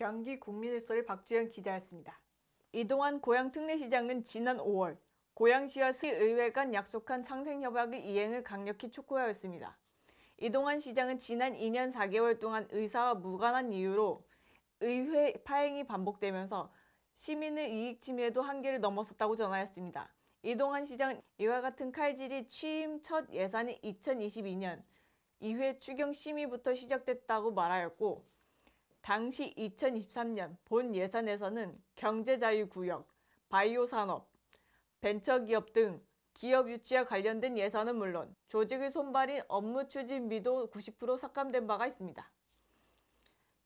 고양기 국민일서의 박주연 기자였습니다. 이동환 고양특례시장은 지난 5월 고양시와 시의회 간 약속한 상생협약의 이행을 강력히 촉구하였습니다. 이동환 시장은 지난 2년 4개월 동안 의사와 무관한 이유로 의회 파행이 반복되면서 시민의 이익 침해도 한계를 넘어섰다고 전하였습니다. 이동환 시장은 이와 같은 칼질이 취임 첫 예산이 2022년 2회 추경 심의부터 시작됐다고 말하였고, 당시 2023년 본 예산에서는 경제자유구역, 바이오산업, 벤처기업 등 기업 유치와 관련된 예산은 물론 조직의 손발인 업무 추진비도 90% 삭감된 바가 있습니다.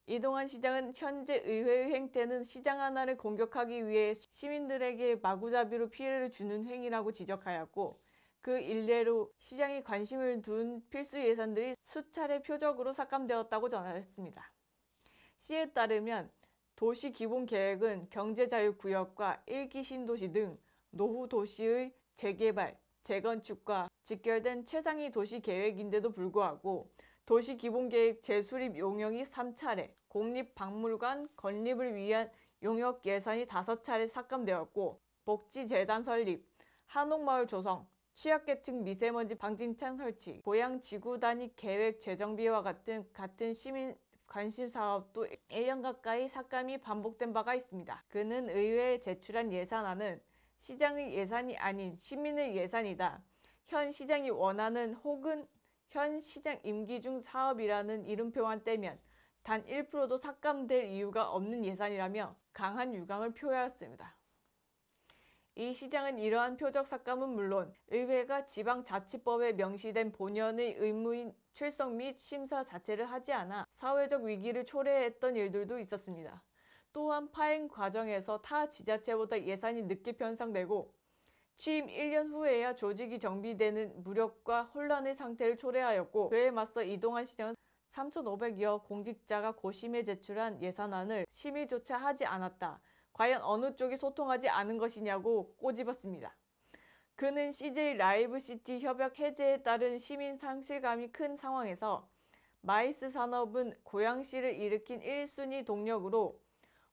이동환 시장은 현재 의회의 행태는 시장 하나를 공격하기 위해 시민들에게 마구잡이로 피해를 주는 행위라고 지적하였고, 그 일례로 시장이 관심을 둔 필수 예산들이 수차례 표적으로 삭감되었다고 전하였습니다. 시에 따르면 도시기본계획은 경제자유구역과 1기 신도시 등 노후 도시의 재개발, 재건축과 직결된 최상위 도시계획인데도 불구하고 도시기본계획 재수립 용역이 3차례, 공립박물관 건립을 위한 용역 예산이 5차례 삭감되었고, 복지재단 설립, 한옥마을 조성, 취약계층 미세먼지 방진창 설치, 고양 지구 단위 계획 재정비와 같은 시민 관심 사업도 1년 가까이 삭감이 반복된 바가 있습니다. 그는 의회에 제출한 예산안은 시장의 예산이 아닌 시민의 예산이다. 현 시장이 원하는 혹은 현 시장 임기 중 사업이라는 이름표만 떼면 단 1%도 삭감될 이유가 없는 예산이라며 강한 유감을 표하였습니다. 이 시장은 이러한 표적 삭감은 물론 의회가 지방자치법에 명시된 본연의 의무인 출석 및 심사 자체를 하지 않아 사회적 위기를 초래했던 일들도 있었습니다. 또한 파행 과정에서 타 지자체보다 예산이 늦게 편성되고 취임 1년 후에야 조직이 정비되는 무력과 혼란의 상태를 초래하였고, 그에 맞서 이동환 시장은 3,500여 공직자가 고심에 제출한 예산안을 심의조차 하지 않았다. 과연 어느 쪽이 소통하지 않은 것이냐고 꼬집었습니다. 그는 CJ 라이브시티 협약 해제에 따른 시민 상실감이 큰 상황에서 마이스 산업은 고양시를 일으킨 1순위 동력으로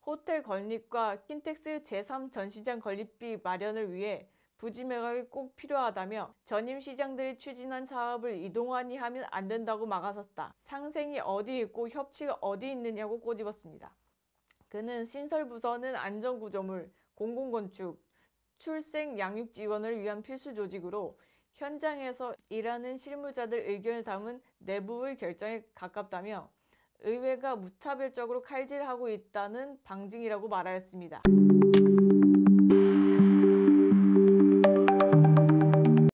호텔 건립과 킨텍스 제3 전시장 건립비 마련을 위해 부지 매각이 꼭 필요하다며 전임 시장들이 추진한 사업을 이동환이 하면 안 된다고 막아섰다. 상생이 어디 있고 협치가 어디 있느냐고 꼬집었습니다. 그는 신설부서는 안전구조물, 공공건축, 출생 양육 지원을 위한 필수 조직으로 현장에서 일하는 실무자들 의견을 담은 내부의 결정에 가깝다며 의회가 무차별적으로 칼질하고 있다는 방증이라고 말하였습니다.